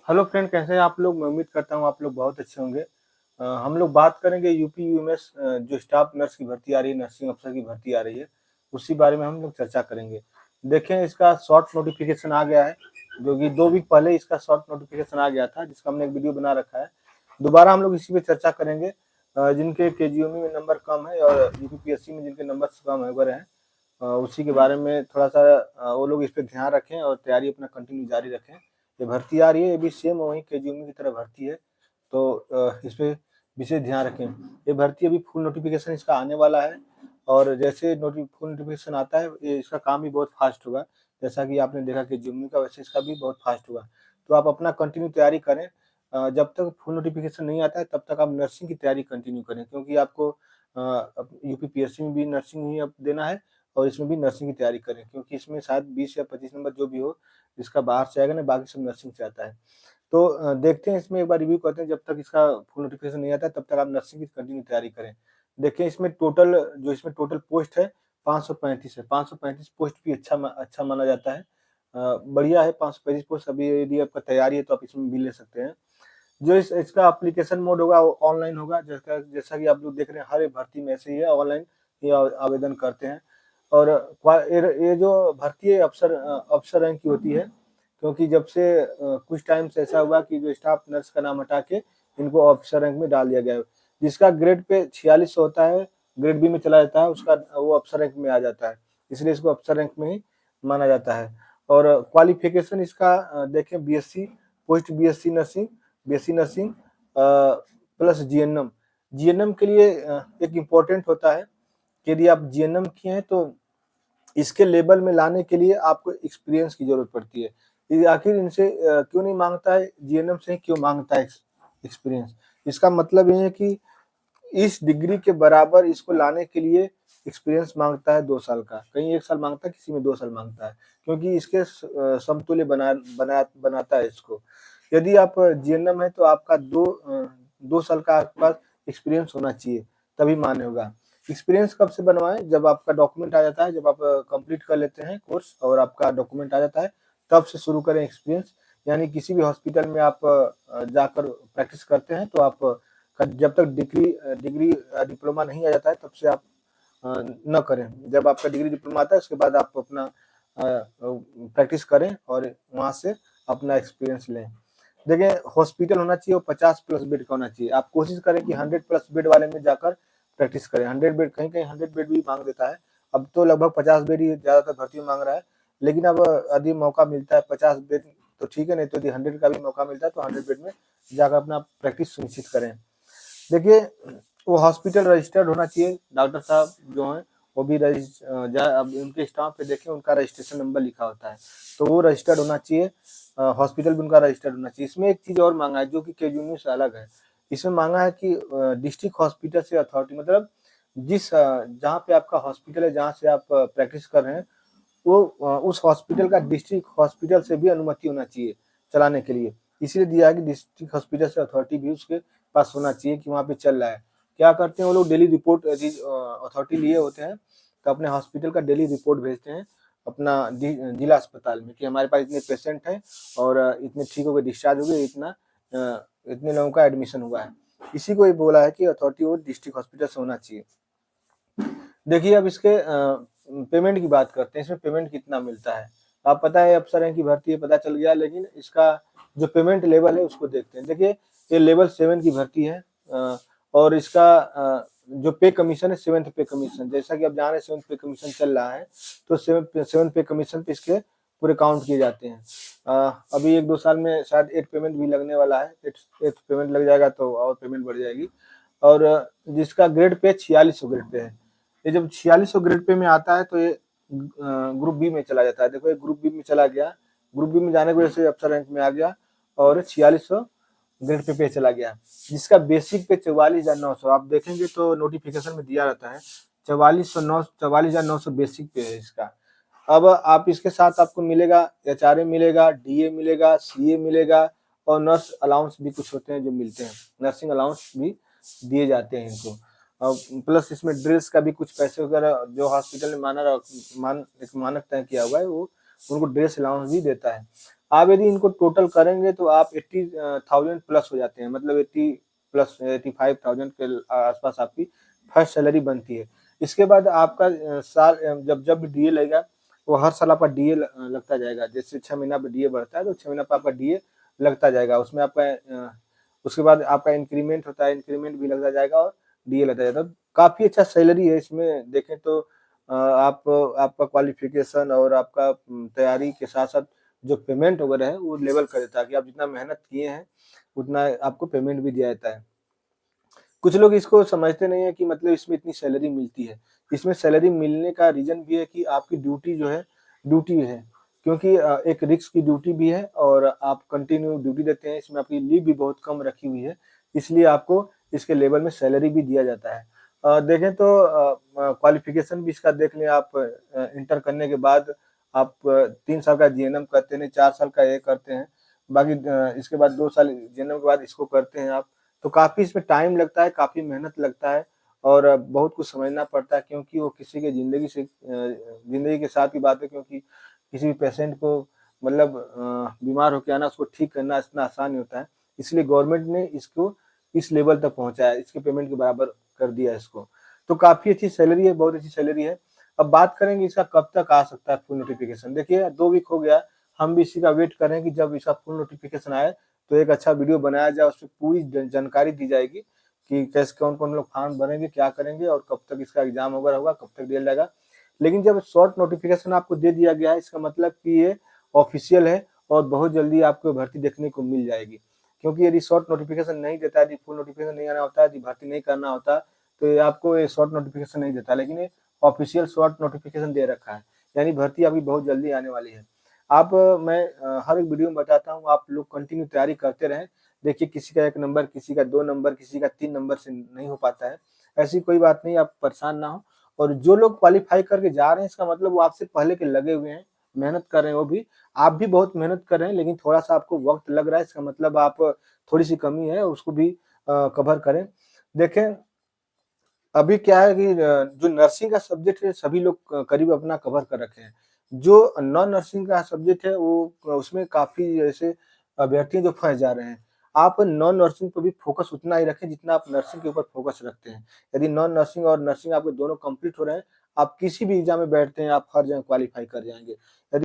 Hello friend, कैसे हैं आप लोग। मैं उम्मीद करता हूँ आप लोग बहुत अच्छे होंगे। हम लोग बात करेंगे यूपी यूएमएस जो स्टाफ नर्स की भर्ती आ रही है, नर्सिंग अफसर की भर्ती आ रही है, उसी बारे में हम लोग चर्चा करेंगे। देखें, इसका शॉर्ट नोटिफिकेशन आ गया है, जो कि 2 वीक पहले इसका शॉर्ट नोटिफिकेशन आ गया था, जिसका हमने एक वीडियो बना रखा है। दोबारा हम लोग इसी पे चर्चा करेंगे। जिनके केजीएमई में नंबर कम है और यूपीपीएससी में जिनके नंबर कम है वगैरह हैं, उसी के बारे में थोड़ा सा वो लोग इस पे ध्यान रखें और तैयारी अपना कंटिन्यू जारी रखें। ये भर्ती आ रही है, ये भी सेम वही केजीएमई की तरह भर्ती है, तो इस पे विशेष ध्यान रखें। ये भर्ती अभी फुल नोटिफिकेशन इसका आने वाला है, और जैसे फुल नोटिफिकेशन आता है ये इसका काम भी बहुत फास्ट होगा। जैसा कि आपने देखा केजीएमई का, वैसे इसका भी बहुत फास्ट होगा। तो आप अपना कंटिन्यू तैयारी करें। जब तक फुल नोटिफिकेशन नहीं आता है तब तक आप नर्सिंग की तैयारी कंटिन्यू करें, क्योंकि आपको यूपीपीएससी में भी नर्सिंग ही अब देना है और इसमें भी नर्सिंग की तैयारी करें, क्योंकि इसमें शायद 20 या 25 नंबर जो भी हो, इसका बाहर से आएगा ना, बाकी सब नर्सिंग से आता है। तो देखते हैं, इसमें एक बार रिव्यू करते हैं। जब तक इसका फुल नोटिफिकेशन नहीं आता है तब तक आप नर्सिंग की कंटिन्यू तैयारी करें। देखिए, इसमें टोटल पोस्ट है 535 है। 535 पोस्ट भी अच्छा माना जाता है। बढ़िया है 535 पोस्ट। अभी यदि आपका तैयारी है तो आप इसमें भी ले सकते हैं। जो इसका एप्लीकेशन मोड होगा वो ऑनलाइन होगा, जैसा कि आप लोग देख रहे हैं, हर एक भर्ती में ऐसे ही है, ऑनलाइन ही आवेदन करते हैं। और ये जो भर्ती है अफसर रैंक की होती है, क्योंकि जब से कुछ टाइम से ऐसा हुआ कि जो स्टाफ नर्स का नाम हटा के इनको अफसर रैंक में डाल दिया गया है। जिसका ग्रेड पे 46 होता है, ग्रेड बी में चला जाता है, उसका वो अफसर रैंक में आ जाता है, इसलिए इसको अफसर रैंक में ही माना जाता है। और क्वालिफिकेशन इसका देखें, BSc, post BSc nursing plus GNM. GNM के लिए एक इम्पोर्टेंट होता है कि यदि आप जीएनएम किए हैं तो इसके लेवल में लाने के लिए आपको एक्सपीरियंस की जरूरत पड़ती है। ये आखिर इनसे क्यों नहीं मांगता है, जीएनएम से क्यों मांगता है एक्सपीरियंस? इसका मतलब ये है कि इस डिग्री के बराबर इसको लाने के लिए एक्सपीरियंस मांगता है 2 साल का, कहीं 1 साल मांगता है, किसी में 2 साल मांगता है, क्योंकि इसके समतुल्य बनाता है इसको। यदि आप जीएनएम है तो आपका 2 साल का आपके पास एक्सपीरियंस होना चाहिए, तभी मान्य होगा। एक्सपीरियंस कब से बनवाएं? जब आपका डॉक्यूमेंट आ जाता है, जब आप कंप्लीट कर लेते हैं कोर्स और आपका डॉक्यूमेंट आ जाता है, तब से शुरू करें एक्सपीरियंस। यानी किसी भी हॉस्पिटल में आप जाकर प्रैक्टिस करते हैं तो आप जब तक डिग्री डिप्लोमा नहीं आ जाता है तब से आप न करें। जब आपका डिग्री डिप्लोमा आता है उसके बाद आप अपना प्रैक्टिस करें और वहाँ से अपना एक्सपीरियंस लें। देखिए, हॉस्पिटल होना चाहिए वो 50+ बेड का होना चाहिए। आप कोशिश करें कि 100+ बेड वाले में जाकर प्रैक्टिस करें। 100 बेड, कहीं-कहीं 100 बेड भी माँग देता है। अब तो लगभग 50 बेड ही ज़्यादातर भर्ती में माँग रहा है। लेकिन अब यदि मौका मिलता है 50 बेड तो ठीक है, नहीं तो यदि 100 का भी मौका मिलता है तो 100 बेड में जाकर अपना प्रैक्टिस सुनिश्चित करें। देखिए, वो हॉस्पिटल रजिस्टर्ड होना चाहिए। डॉक्टर साहब जो हैं वो भी अब उनके स्टाफ पे देखें, उनका रजिस्ट्रेशन नंबर लिखा होता है, तो वो रजिस्टर्ड होना चाहिए। हॉस्पिटल भी उनका रजिस्टर्ड होना चाहिए। इसमें एक चीज़ और माँगा है जो कि केजीएमयू से अलग है। इसमें माँगा है कि डिस्ट्रिक्ट हॉस्पिटल से अथॉरिटी, मतलब जहाँ पे आपका हॉस्पिटल है, जहाँ से आप प्रैक्टिस कर रहे हैं, वो उस हॉस्पिटल का डिस्ट्रिक्ट हॉस्पिटल से भी अनुमति होना चाहिए चलाने के लिए। इसलिए दिया है कि डिस्ट्रिक्ट हॉस्पिटल से अथॉरिटी भी उसके पास होना चाहिए कि वहाँ पे चल रहा है। क्या करते हैं वो लोग, डेली रिपोर्ट अथॉरिटी लिए होते हैं तो अपने हॉस्पिटल का डेली रिपोर्ट भेजते हैं अपना जिला अस्पताल में कि हमारे पास इतने पेशेंट हैं और इतने ठीक हो गए, डिस्चार्ज हो गए, इतने लोगों का एडमिशन हुआ है। इसी को ये बोला है कि अथॉरिटी वो डिस्ट्रिक्ट हॉस्पिटल से होना चाहिए। देखिए, अब इसके पेमेंट की बात करते हैं। इसमें पेमेंट कितना मिलता है? आप पता है अफसर रैंक की भर्ती है, पता चल गया, लेकिन इसका जो पेमेंट लेवल है उसको देखते हैं। देखिए, ये लेवल 7 की भर्ती है और इसका जो पे कमीशन है 7th पे कमीशन, जैसा कि आप जान रहे हैं 7th पे कमीशन चल रहा है, तो 7th पे कमीशन पे इसके पूरे काउंट किए जाते हैं। अभी 1-2 साल में शायद 8th पेमेंट भी लगने वाला है। 8th पेमेंट लग जाएगा तो और पेमेंट बढ़ जाएगी। और जिसका ग्रेड पे 4600 ग्रेड पे है। ये जब 4600 ग्रेड पे में आता है तो ये ग्रुप बी में चला जाता है। देखो, ये ग्रुप बी में चला गया। ग्रुप बी में जाने की वजह से अफसर रैंक में आ गया और 4600 ग्रेड पे चला गया। जिसका बेसिक पे 44,900, आप देखेंगे तो नोटिफिकेशन में दिया रहता है 44,900 बेसिक पे है इसका। अब आप इसके साथ आपको मिलेगा एचआरए मिलेगा, डीए मिलेगा, सीए मिलेगा और नर्स अलाउंस भी कुछ होते हैं जो मिलते हैं। नर्सिंग अलाउंस भी दिए जाते हैं इनको। प्लस इसमें ड्रेस का भी कुछ पैसे वगैरह जो हॉस्पिटल ने एक मानक तय किया हुआ है, वो उनको ड्रेस अलाउंस भी देता है। आप यदि इनको टोटल करेंगे तो आप 80,000 प्लस हो जाते हैं, मतलब 80 प्लस 85,000 के आसपास आपकी फर्स्ट सैलरी बनती है। इसके बाद आपका साल जब जब डीए लगेगा, वो हर साल आपका डीए लगता जाएगा। जैसे 6 महीना पे डीए बढ़ता है, तो 6 महीना पे आपका डीए लगता जाएगा। उसमें आपका उसके बाद आपका इंक्रीमेंट होता है, इंक्रीमेंट भी लगता जाएगा और डीए लगता जाएगा। तो काफ़ी अच्छा सैलरी है इसमें देखें तो आप आपका क्वालिफ़िकेशन और आपका तैयारी के साथ-साथ जो पेमेंट वगैरह है, वो लेवल कर देता है कि आप जितना मेहनत किए हैं, उतना आपको पेमेंट भी दिया जाता है। कुछ लोग इसको समझते नहीं है कि मतलब इसमें इतनी सैलरी मिलती है। इसमें सैलरी मिलने का रीज़न भी है कि आपकी ड्यूटी जो है, ड्यूटी है। क्योंकि एक रिस्क की ड्यूटी भी है और आप कंटिन्यू ड्यूटी देते हैं, इसमें आपकी लीव भी बहुत कम रखी हुई है, इसलिए आपको इसके लेवल में सैलरी भी दिया जाता है। देखें तो क्वालिफ़िकेशन भी इसका देख लें आप, इंटर करने के बाद आप 3 साल का जीएनएम करते हैं, 4 साल का ये करते हैं, बाकी इसके बाद 2 साल जीएनएम के बाद इसको करते हैं आप। तो काफ़ी इसमें टाइम लगता है, काफ़ी मेहनत लगता है और बहुत कुछ समझना पड़ता है, क्योंकि वो किसी की ज़िंदगी से ज़िंदगी के साथ की बात है, क्योंकि किसी भी पेशेंट को मतलब बीमार होके आना, उसको ठीक करना इतना आसान नहीं होता है। इसलिए गवर्नमेंट ने इसको इस लेवल तक पहुँचाया है, इसके पेमेंट के बराबर कर दिया है इसको। तो काफ़ी अच्छी सैलरी है, बहुत अच्छी सैलरी है। अब बात करेंगे इसका कब तक आ सकता है फुल नोटिफ़िकेशन। देखिए 2 वीक हो गया, हम भी इसी का वेट कर रहे हैं कि जब इसका फुल नोटिफ़िकेशन आए, तो एक अच्छा वीडियो बनाया जाए, उसमें पूरी जानकारी दी जाएगी कि कैसे कौन-कौन लोग फॉर्म भरेंगे, क्या करेंगे और कब तक इसका एग्ज़ाम वगैरह होगा, कब तक दिया जाएगा। लेकिन जब शॉर्ट नोटिफ़िकेशन आपको दे दिया गया है, इसका मतलब कि ये ऑफ़िशियल है और बहुत जल्दी आपको भर्ती देखने को मिल जाएगी। क्योंकि यदि शॉर्ट नोटिफ़िकेशन नहीं देता है, यदि फुल नोटिफ़िकेशन नहीं आना होता है, यदि भर्ती नहीं करना होता, तो ये आपको ये शॉर्ट नोटिफ़िकेशन नहीं देता। लेकिन ये ऑफ़िशियल शॉर्ट नोटिफ़िकेशन दे रखा है, यानी भर्ती आपकी बहुत जल्दी आने वाली है। आप मैं हर एक वीडियो में बताता हूँ, आप लोग कंटिन्यू तैयारी करते रहें। देखिए किसी का 1 नंबर, किसी का 2 नंबर, किसी का 3 नंबर से नहीं हो पाता है। ऐसी कोई बात नहीं, आप परेशान ना हों और जो लोग क्वालीफ़ाई करके जा रहे हैं, इसका मतलब वो आपसे पहले के लगे हुए हैं, मेहनत कर रहे हैं वो भी। आप भी बहुत मेहनत कर रहे हैं, लेकिन थोड़ा-सा आपको वक़्त लग रहा है, इसका मतलब आप थोड़ी-सी कमी है, उसको भी कवर करें। देखें अभी क्या है कि जो नर्सिंग का सब्जेक्ट है, सभी लोग करीब अपना कवर कर रखे हैं। जो नॉन नर्सिंग का सब्जेक्ट है, वो उसमें काफ़ी ऐसे अभ्यर्थी हैं जो फँस जा रहे हैं। आप नॉन नर्सिंग पे भी फ़ोकस उतना ही रखें जितना आप नर्सिंग के ऊपर फ़ोकस रखते हैं। यदि नॉन नर्सिंग और नर्सिंग आपके दोनों कंप्लीट हो रहे हैं, आप किसी भी एग्ज़ाम में बैठते हैं, आप हर जगह क्वालीफ़ाई कर जाएँगे। यदि